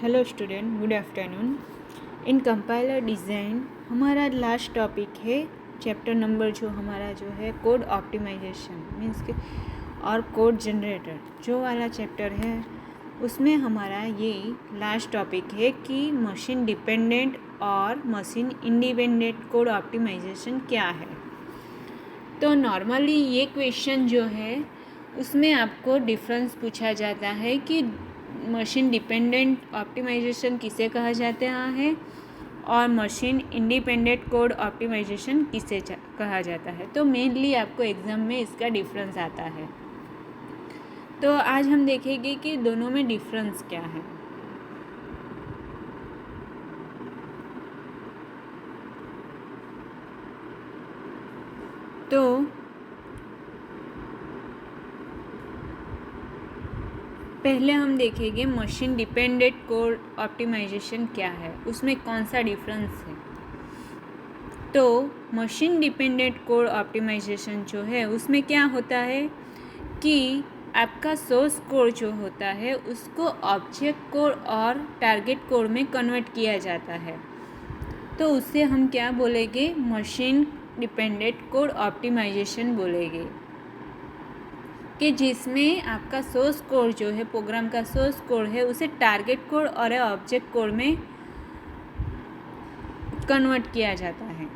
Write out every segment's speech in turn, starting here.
Hello student, good afternoon. In compiler design हमारा last topic है। Chapter number जो हमारा जो है कोड ऑप्टिमाइजेशन मीन्स के और कोड जनरेटर जो वाला चैप्टर है उसमें हमारा ये लास्ट टॉपिक है कि मशीन डिपेंडेंट और मशीन इंडिपेंडेंट कोड ऑप्टिमाइजेशन क्या है। तो नॉर्मली ये क्वेश्चन जो है उसमें आपको डिफरेंस पूछा जाता है कि मशीन डिपेंडेंट ऑप्टिमाइजेशन किसे कहा जाता है और मशीन इंडिपेंडेंट कोड ऑप्टिमाइजेशन किसे कहा जाता है। तो मेनली आपको एग्ज़ाम में इसका डिफरेंस आता है। तो आज हम देखेंगे कि दोनों में डिफरेंस क्या है। तो पहले हम देखेंगे मशीन डिपेंडेंट कोड ऑप्टिमाइजेशन क्या है, उसमें कौन सा डिफरेंस है। तो मशीन डिपेंडेंट कोड ऑप्टिमाइजेशन जो है उसमें क्या होता है कि आपका सोर्स कोड जो होता है उसको ऑब्जेक्ट कोड और टारगेट कोड में कन्वर्ट किया जाता है। तो उससे हम क्या बोलेंगे, मशीन डिपेंडेंट कोड ऑप्टिमाइजेशन बोलेंगे कि जिसमें आपका सोर्स कोड जो है, प्रोग्राम का सोर्स कोड है, उसे टारगेट कोड और ऑब्जेक्ट कोड में कन्वर्ट किया जाता है।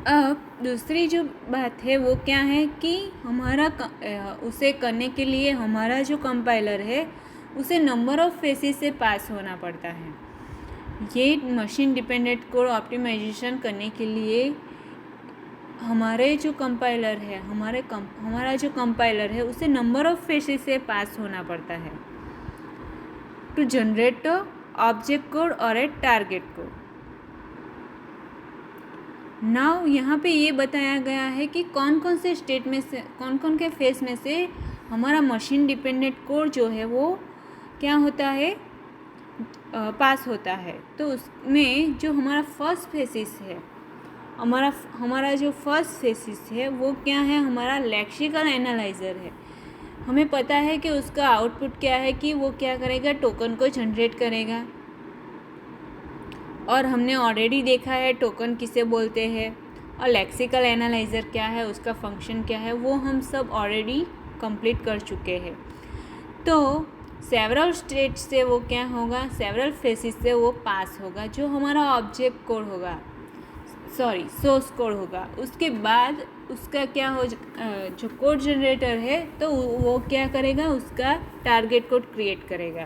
अब दूसरी जो बात है वो क्या है कि हमारा उसे करने के लिए हमारा जो कंपाइलर है उसे नंबर ऑफ़ फेसेस से पास होना पड़ता है। ये मशीन डिपेंडेंट कोड ऑप्टिमाइजेशन करने के लिए हमारे जो कंपाइलर है हमारा जो कंपाइलर है उसे नंबर ऑफ़ फेसेस से पास होना पड़ता है टू जनरेट ऑब्जेक्ट कोड और ए टारगेट कोड। नाउ यहाँ पे ये बताया गया है कि कौन कौन से स्टेट में से, कौन कौन के फेस में से हमारा मशीन डिपेंडेंट कोड जो है वो क्या होता है, पास होता है। तो उसमें जो हमारा फर्स्ट फेसिस है, हमारा जो फर्स्ट फेसिस है वो क्या है, हमारा लेक्सिकल एनालाइज़र है। हमें पता है कि उसका आउटपुट क्या है कि वो क्या करेगा, टोकन को जनरेट करेगा। और हमने ऑलरेडी देखा है टोकन किसे बोलते हैं और लेक्सिकल एनालाइज़र क्या है, उसका फंक्शन क्या है, वो हम सब ऑलरेडी कंप्लीट कर चुके हैं। तो सेवरल स्टेट से वो क्या होगा, सेवरल फेसिस से वो पास होगा, जो हमारा ऑब्जेक्ट कोड होगा, सोर्स कोड होगा। उसके बाद उसका क्या हो, जो कोड जनरेटर है तो वो क्या करेगा, उसका टारगेट कोड क्रिएट करेगा।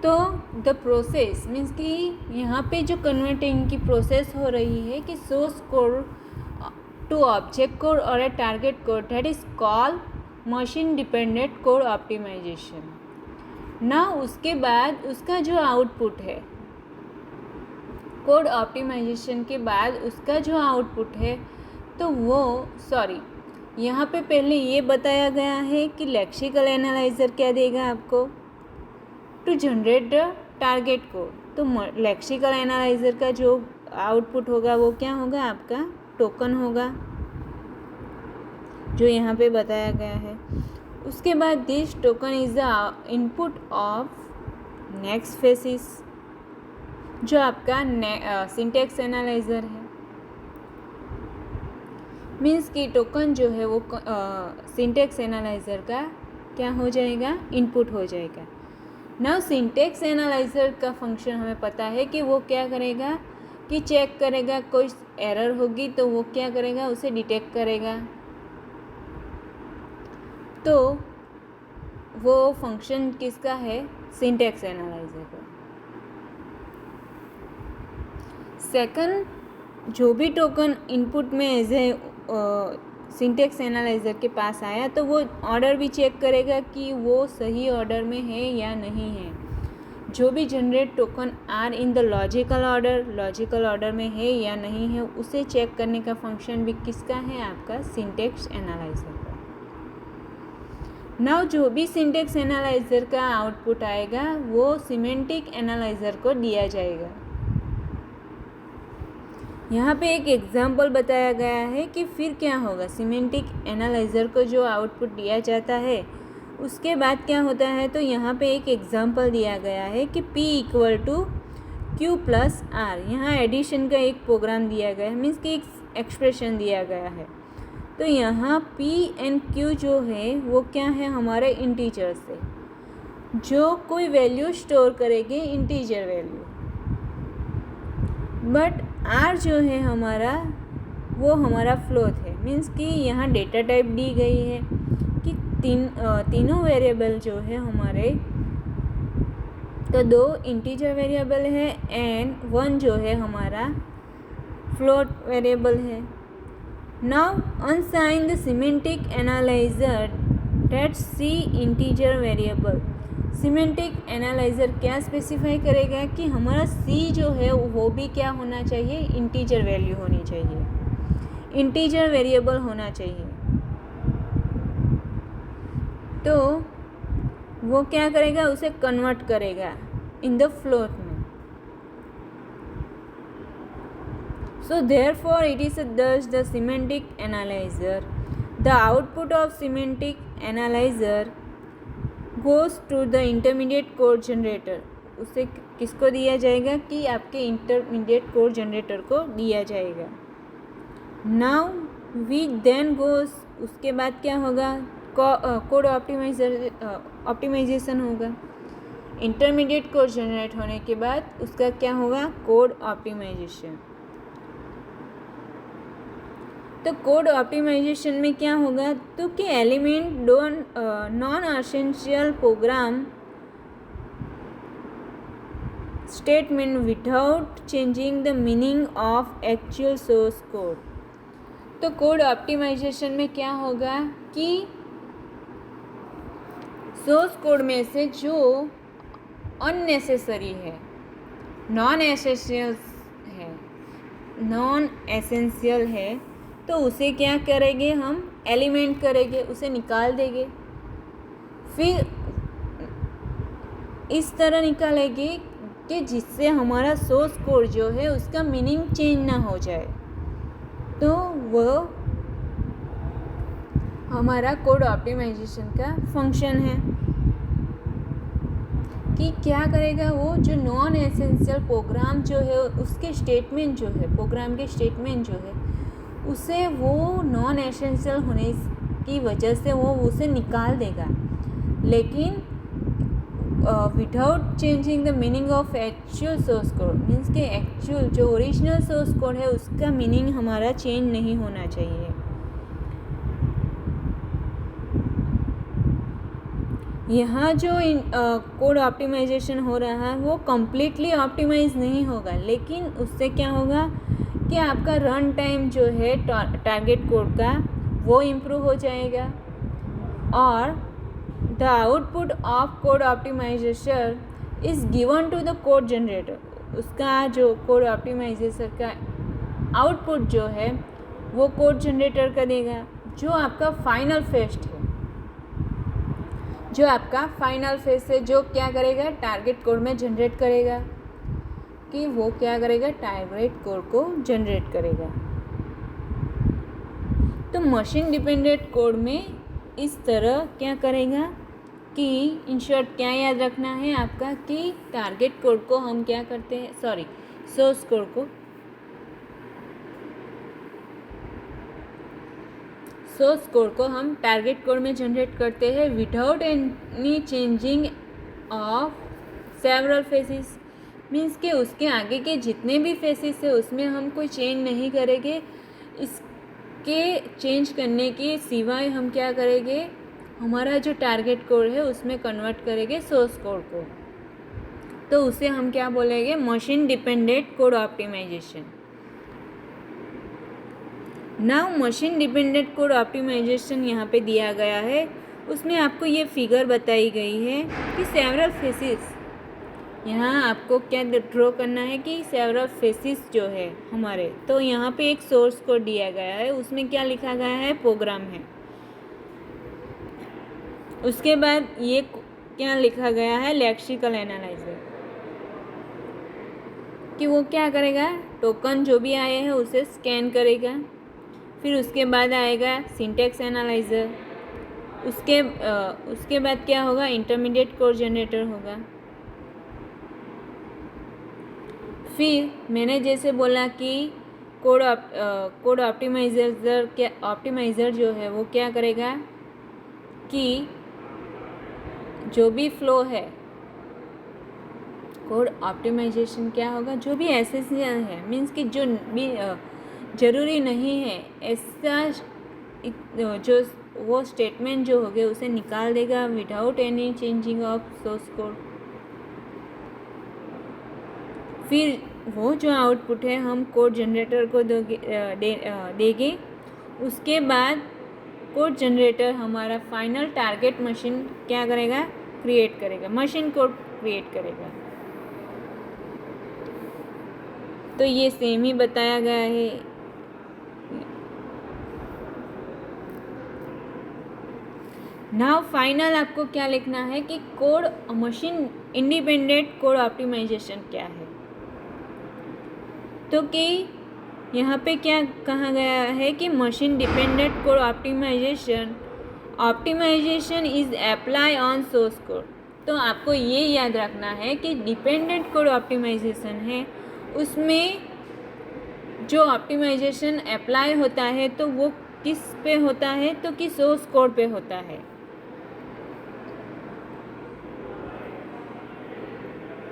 तो द प्रोसेस मीन्स कि यहाँ पे जो कन्वर्टिंग की प्रोसेस हो रही है कि source code to object code और a target code, that is called machine dependent code optimization. ना उसके बाद उसका जो आउटपुट है, कोड ऑप्टिमाइजेशन के बाद उसका जो आउटपुट है तो वो यहाँ पे पहले ये बताया गया है कि लेक्सिकल एनालाइज़र क्या देगा आपको, to generate the target code. तो लेक्सिकल एनालाइज़र का जो आउटपुट होगा वो क्या होगा, आपका टोकन होगा, जो यहाँ पे बताया गया है। उसके बाद this token is the input of next faces, जो आपका सिंटेक्स एनालाइज़र है। मीन्स कि टोकन जो है वो सिंटेक्स एनालाइज़र का क्या हो जाएगा, इनपुट हो जाएगा। नाउ सिंटेक्स एनालाइज़र का फंक्शन हमें पता है कि वो क्या करेगा कि चेक करेगा, कोई एरर होगी तो वो क्या करेगा, उसे डिटेक्ट करेगा। तो वो फंक्शन किसका है, सिंटेक्स एनालाइज़र का। सेकंड, जो भी टोकन इनपुट में एज ए सिंटेक्स एनालाइज़र के पास आया तो वो ऑर्डर भी चेक करेगा कि वो सही ऑर्डर में है या नहीं है। जो भी generate token are in the logical order में है या नहीं है, उसे चेक करने का फंक्शन भी किसका है, आपका सिंटेक्स एनालाइज़र का। नाउ जो भी सिंटेक्स एनालाइज़र का आउटपुट आएगा वो सिमेंटिक एनालाइज़र को दिया जाएगा। यहाँ पे एक एग्जाम्पल बताया गया है कि फिर क्या होगा, सिमेंटिक एनालाइज़र को जो आउटपुट दिया जाता है उसके बाद क्या होता है, तो यहाँ पे एक एग्जाम्पल दिया गया है कि P equal to Q plus R। यहाँ एडिशन का एक प्रोग्राम दिया गया है, मीन्स कि एक एक्सप्रेशन दिया गया है। तो यहाँ P एंड Q जो है वो क्या है, हमारे इंटीजर्स है, जो कोई वैल्यू स्टोर करेंगे इंटीजर वैल्यू। बट R जो है हमारा, वो हमारा फ्लोट है, मीन्स कि यहाँ डेटा टाइप दी गई है कि तीनों वेरिएबल जो है हमारे, तो 2 इंटीजर वेरिएबल है एंड 1 जो है हमारा फ्लोट वेरिएबल है। नाउ अनसाइन the semantic analyser that C integer variable. Semantic analyser क्या स्पेसिफाई करेगा कि हमारा सी जो है वो भी क्या होना चाहिए, इंटीजर वैल्यू होनी चाहिए, इंटीजर वेरिएबल होना चाहिए। तो वो क्या करेगा, उसे कन्वर्ट करेगा इन द फ्लोट में। So therefore it is thus the semantic analyser, the output of semantic analyser goes to the intermediate code generator. उसे किसको दिया जाएगा, कि आपके इंटरमीडिएट कोड जनरेटर को दिया जाएगा। नाउ वी देन गोज, उसके बाद क्या होगा, कोड ऑप्टिमाइजेशन होगा। इंटरमीडिएट कोड जनरेट होने के बाद उसका क्या होगा, कोड ऑप्टिमाइजेशन। तो कोड ऑप्टिमाइजेशन में क्या होगा, तो कि element non essential program statement without changing the meaning of actual source code. तो कोड ऑप्टिमाइजेशन में क्या होगा कि सोर्स कोड में से जो अननेसेसरी है, नॉन एसेंशियल है, तो उसे क्या करेंगे, हम एलिमेंट करेंगे, उसे निकाल देंगे। फिर इस तरह निकालेंगे कि जिससे हमारा सोर्स कोड जो है उसका मीनिंग चेंज ना हो जाए। तो वो हमारा कोड ऑप्टिमाइजेशन का फंक्शन है कि क्या करेगा, वो जो नॉन एसेंशियल प्रोग्राम जो है उसके स्टेटमेंट जो है, प्रोग्राम के स्टेटमेंट जो है, उसे वो नॉन एसेंशियल होने की वजह से वो उसे निकाल देगा, लेकिन without changing the meaning of actual source code. Means के एक्चुअल जो ओरिजिनल सोर्स कोड है उसका मीनिंग हमारा चेंज नहीं होना चाहिए। यहाँ जो कोड ऑप्टिमाइजेशन हो रहा है वो कम्प्लीटली ऑप्टिमाइज नहीं होगा, लेकिन उससे क्या होगा कि आपका रन टाइम जो है टारगेट कोड का वो इम्प्रूव हो जाएगा, और the output of code optimisation is given to the code generator. उसका जो कोड ऑप्टिमाइजेशन का आउटपुट जो है वो कोड जनरेटर का देगा, जो आपका फाइनल फेस्ट है, जो आपका फाइनल फेज है, जो क्या करेगा, टारगेट कोड में जनरेट करेगा, कि वो क्या करेगा, टारगेट कोड को जनरेट करेगा। तो मशीन डिपेंडेंट कोड में इस तरह क्या करेगा कि इन शॉर्ट क्या याद रखना है आपका, कि टारगेट कोड को हम क्या करते हैं, सोर्स कोड को हम टारगेट कोड में जनरेट करते हैं without any changing of several faces. Means के उसके आगे के जितने भी फेसेस है उसमें हम कोई चेंज नहीं करेंगे, इसके चेंज करने के सिवाय हम क्या करेंगे, हमारा जो टारगेट कोड है उसमें कन्वर्ट करेंगे सोर्स कोड को। तो उसे हम क्या बोलेंगे, machine dependent code optimisation. Now machine dependent code optimisation यहाँ पे दिया गया है, उसमें आपको ये फिगर बताई गई है कि सेवरल फेसेस, यहाँ आपको क्या ड्रॉ करना है कि सेवरल फेसेस जो है हमारे, तो यहाँ पे एक सोर्स कोड दिया गया है, उसमें क्या लिखा गया है, प्रोग्राम है। उसके बाद ये क्या लिखा गया है, लेक्सिकल एनालाइजर, कि वो क्या करेगा, टोकन जो भी आए हैं उसे स्कैन करेगा। फिर उसके बाद आएगा सिंटैक्स एनालाइजर, उसके बाद क्या होगा, इंटरमीडिएट कोड जनरेटर होगा। फिर मैंने जैसे बोला कि कोड ऑप्टिमाइज़र जो है वो क्या करेगा कि जो भी फ्लो है, कोड ऑप्टिमाइजेशन क्या होगा, जो भी एसेंशियल है, मीन्स कि जो भी ज़रूरी नहीं है ऐसा जो वो स्टेटमेंट जो हो गए उसे निकाल देगा without any changing of source code. फिर वो जो आउटपुट है हम कोड जनरेटर को देंगे। उसके बाद कोड जनरेटर हमारा फाइनल टारगेट मशीन क्या करेगा, क्रिएट करेगा, मशीन कोड क्रिएट करेगा। तो ये सेम ही बताया गया है। नाउ फाइनल आपको क्या लिखना है कि code machine independent code optimisation क्या है। तो कि यहाँ पे क्या कहा गया है कि machine dependent code optimisation is apply on source code. तो आपको ये याद रखना है कि डिपेंडेंट कोड ऑप्टिमाइजेशन है, उसमें जो ऑप्टिमाइजेशन अप्लाई होता है तो वो किस पे होता है, तो कि सोर्स कोड पे होता है।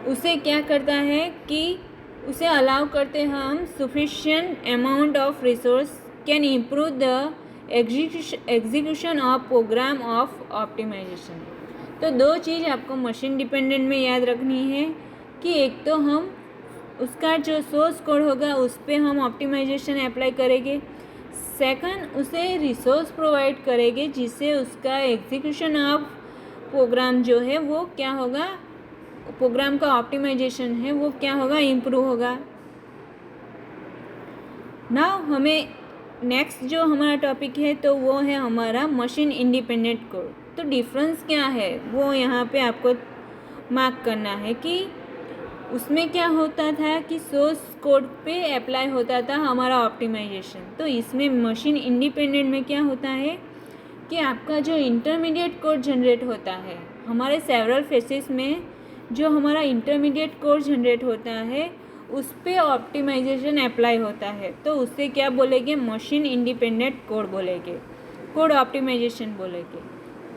उसे क्या करता है कि उसे अलाउ करते हैं हम sufficient amount of resource can improve the execution of program of optimisation. तो दो चीज़ आपको मशीन डिपेंडेंट में याद रखनी है कि एक तो हम उसका जो सोर्स कोड होगा उस पर हम ऑप्टिमाइजेशन अप्लाई करेंगे, सेकंड उसे रिसोर्स प्रोवाइड करेंगे जिससे उसका एग्जीक्यूशन ऑफ प्रोग्राम जो है वो क्या होगा, प्रोग्राम का ऑप्टिमाइजेशन है वो क्या होगा, इम्प्रूव होगा। नाउ हमें नेक्स्ट जो हमारा टॉपिक है तो वो है हमारा मशीन इंडिपेंडेंट कोड। तो डिफरेंस क्या है वो यहाँ पे आपको मार्क करना है कि उसमें क्या होता था कि सोर्स कोड पे अप्लाई होता था हमारा ऑप्टिमाइजेशन। तो इसमें मशीन इंडिपेंडेंट में क्या होता है कि आपका जो इंटरमीडिएट कोड जनरेट होता है, हमारे सेवरल फेसेस में जो हमारा इंटरमीडिएट कोड जनरेट होता है उस पर ऑप्टिमाइजेशन अप्लाई होता है। तो उससे क्या बोलेंगे, मशीन इंडिपेंडेंट कोड बोलेंगे, कोड ऑप्टिमाइजेशन बोलेंगे।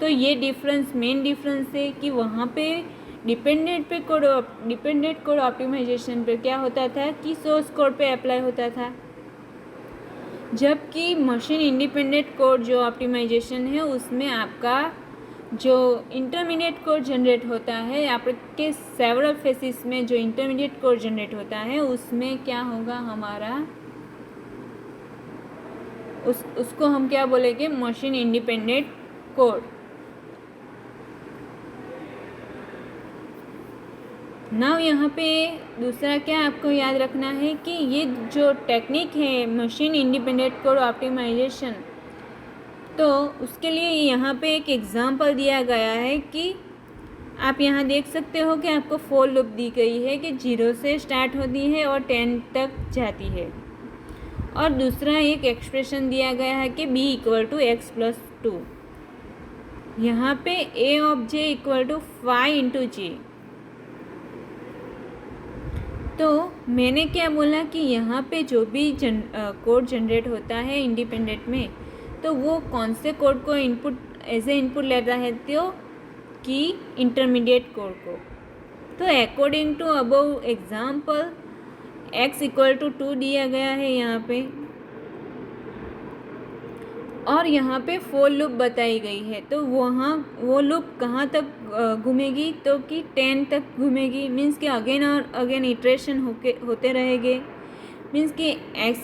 तो ये डिफरेंस, मेन डिफरेंस है कि वहाँ पे डिपेंडेंट कोड ऑप्टिमाइजेशन पे क्या होता था कि सोर्स कोड पे अप्लाई होता था, जबकि मशीन इंडिपेंडेंट कोड जो ऑप्टिमाइजेशन है उसमें आपका जो इंटरमीडिएट कोड जनरेट होता है, आपके सेवरल फेसिस में जो इंटरमीडिएट कोड जनरेट होता है उसमें क्या होगा हमारा, उसको हम क्या बोलेंगे, मशीन इंडिपेंडेंट कोड। नाउ यहाँ पे दूसरा क्या आपको याद रखना है कि ये जो टेक्निक है मशीन इंडिपेंडेंट कोड ऑप्टिमाइजेशन, तो उसके लिए यहाँ पे एक एग्जांपल दिया गया है कि आप यहाँ देख सकते हो कि आपको फोर लूप दी गई है कि 0 से स्टार्ट होती है और 10 तक जाती है। और दूसरा एक एक्सप्रेशन दिया गया है कि b = x + 2। यहाँ पे a of j = 5 × j। तो मैंने क्या बोला कि यहाँ पे जो भी कोड जनरेट होता है इंडिपेंडेंट में, तो वो कौन से कोड को एज ए इनपुट लेता है, तो कि इंटरमीडिएट कोड को। तो according to above example x = 2 दिया गया है यहाँ पे, और यहाँ पे फोर लूप बताई गई है। तो वहाँ वो लूप कहाँ तक घूमेगी, तो कि 10 तक घूमेगी, मीन्स कि अगेन और अगेन इटरेशन होते रहेंगे, मीन्स कि x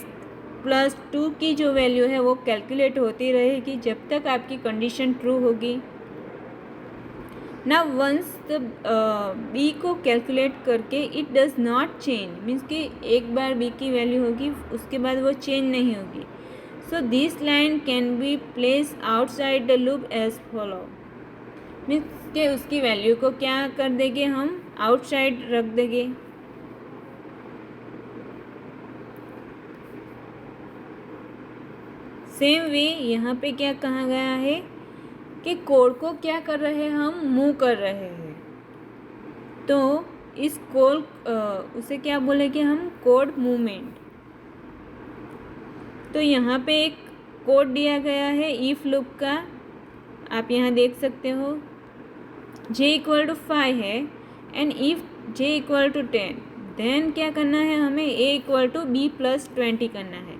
+ 2 की जो वैल्यू है वो कैलकुलेट होती रहेगी जब तक आपकी कंडीशन ट्रू होगी। ना वंस b को कैलकुलेट करके it does not change, means कि एक बार b की वैल्यू होगी उसके बाद वो चेंज नहीं होगी। So this line can be place outside the loop as follow, means कि उसकी वैल्यू को क्या कर देंगे, हम आउटसाइड रख देंगे। सेम वे यहाँ पे क्या कहा गया है कि कोड को क्या कर रहे हैं, हम मूव कर रहे हैं। तो इस कोड उसे क्या बोलेंगे हम, कोड मूवमेंट। तो यहाँ पे एक कोड दिया गया है इफ लूप का, आप यहाँ देख सकते हो। j=5 है एंड इफ j=10 देन क्या करना है हमें, a=b+20 करना है।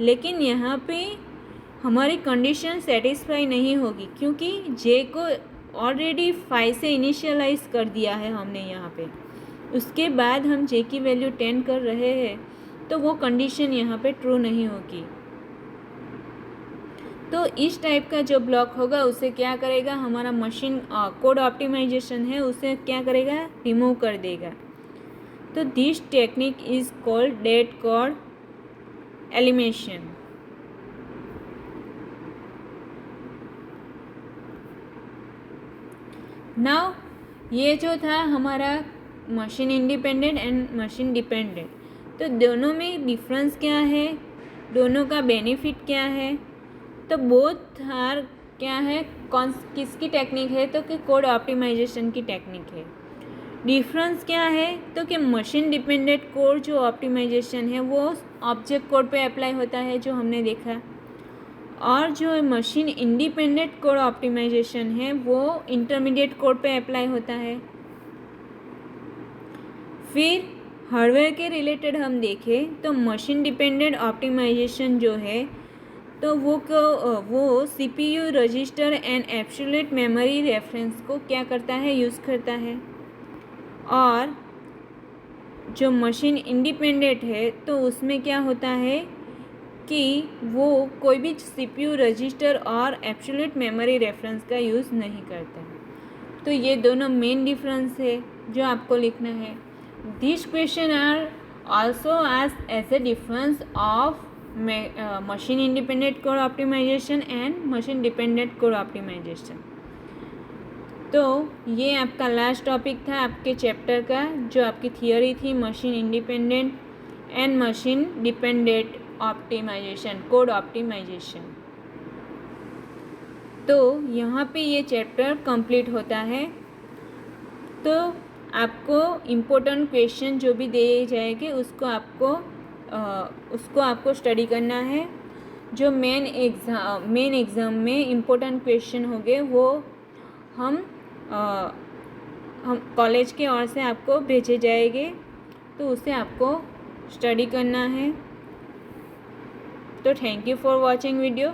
लेकिन यहाँ पे हमारी कंडीशन सेटिस्फाई नहीं होगी क्योंकि j को ऑलरेडी 5 से इनिशियलाइज कर दिया है हमने यहाँ पे। उसके बाद हम j की वैल्यू 10 कर रहे हैं तो वो कंडीशन यहाँ पे ट्रू नहीं होगी। तो इस टाइप का जो ब्लॉक होगा उसे क्या करेगा, हमारा मशीन कोड ऑप्टिमाइजेशन है उसे क्या करेगा, रिमूव कर देगा। तो this technique is called dead code elimination. Now ये जो था हमारा machine independent and machine dependent, तो दोनों में डिफरेंस क्या है, दोनों का बेनिफिट क्या है। तो बोथ आर क्या है, कौन किसकी टेक्निक है, तो कि कोड ऑप्टिमाइजेशन की टेक्निक है। डिफरेंस क्या है, तो कि मशीन डिपेंडेंट कोड जो ऑप्टिमाइजेशन है वो ऑब्जेक्ट कोड पे अप्लाई होता है जो हमने देखा, और जो मशीन इंडिपेंडेंट कोड ऑप्टिमाइजेशन है वो इंटरमीडिएट कोड पे अप्लाई होता है। फिर हार्डवेयर के रिलेटेड हम देखें तो मशीन डिपेंडेंट ऑप्टिमाइजेशन जो है तो वो CPU register and absolute memory reference को क्या करता है, यूज़ करता है। और जो मशीन इंडिपेंडेंट है तो उसमें क्या होता है कि वो कोई भी CPU रजिस्टर और एब्सोल्यूट मेमोरी रेफरेंस का यूज़ नहीं करता है। तो ये दोनों मेन डिफरेंस है जो आपको लिखना है। This question are also as a difference of machine independent code optimisation and machine dependent code optimisation. तो ये आपका लास्ट टॉपिक था आपके चैप्टर का, जो आपकी थियोरी थी machine independent and machine dependent optimisation, code optimisation. तो यहाँ पे ये चैप्टर कंप्लीट होता है। तो आपको इम्पोर्टेंट क्वेश्चन जो भी दिए जाएंगे उसको आपको स्टडी करना है। जो मेन एग्ज़ाम में इम्पोर्टेंट क्वेश्चन होंगे वो हम कॉलेज के ओर से आपको भेजे जाएंगे, तो उसे आपको स्टडी करना है। तो thank you for watching video.